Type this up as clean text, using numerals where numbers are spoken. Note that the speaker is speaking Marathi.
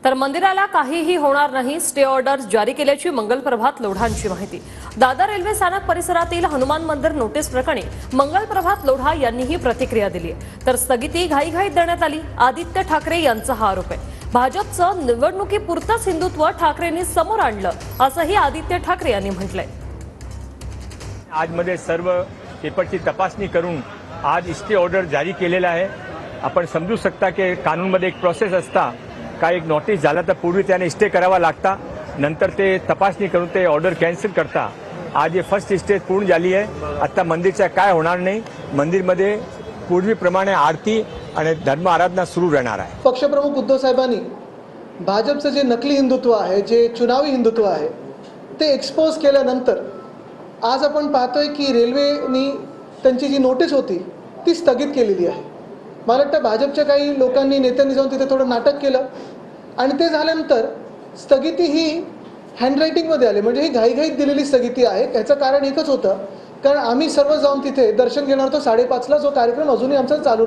तर मंदिराला काहीही होणार नाही, स्टे ऑर्डर जारी केल्याची मंगल प्रभात लोढांची माहिती। दादर रेल्वे स्थानक परिसरातील हनुमान मंदिर नोटीस प्रकरणी मंगल प्रभात लोढा यांनीही प्रतिक्रिया दिली आहे। तर स्थगिती घाईघाईत देण्यात आली, आदित्य ठाकरे यांचा हा आरोप आहे। भाजपचं निवडणुकीपुरतंच हिंदुत्व ठाकरेंनी समोर आणलं, असंही आदित्य ठाकरे यांनी म्हटलंय। आजमध्ये सर्व पेपरची तपासणी करून आज स्टे ऑर्डर जारी केलेला आहे। आपण समजू शकता की कानूनमध्ये एक प्रोसेस असता, काय एक नोटीस झाला तर पूर्वी त्याने स्टे करावा लागता, नंतर ते तपासणी करून ते ऑर्डर कॅन्सल करता। आज हे फर्स्ट स्टेज पूर्ण झाली आहे। आता मंदिरचं काय होणार नाही, मंदिरमध्ये पूर्वीप्रमाणे आरती आणि धर्म आराधना सुरू राहणार आहे। पक्षप्रमुख उद्धव साहेबांनी भाजपचं जे नकली हिंदुत्व आहे, जे चुनावी हिंदुत्व आहे, ते एक्सपोज केल्यानंतर आज आपण पाहतोय की रेल्वेनी त्यांची जी नोटीस होती ती स्थगित केलेली आहे। मला वाटतं भाजपच्या काही लोकांनी, नेत्यांनी जाऊन तिथे थोडं नाटक केलं आणि ते झाल्यानंतर स्थगिती ही हँडरायटिंगमध्ये आली, म्हणजे ही घाईघाईत दिलेली स्थगिती आहे। त्याचं कारण एकच होतं, कारण आम्ही सर्व जाऊन तिथे दर्शन घेणार होतो 5:30ला, जो कार्यक्रम अजूनही आमचा चालू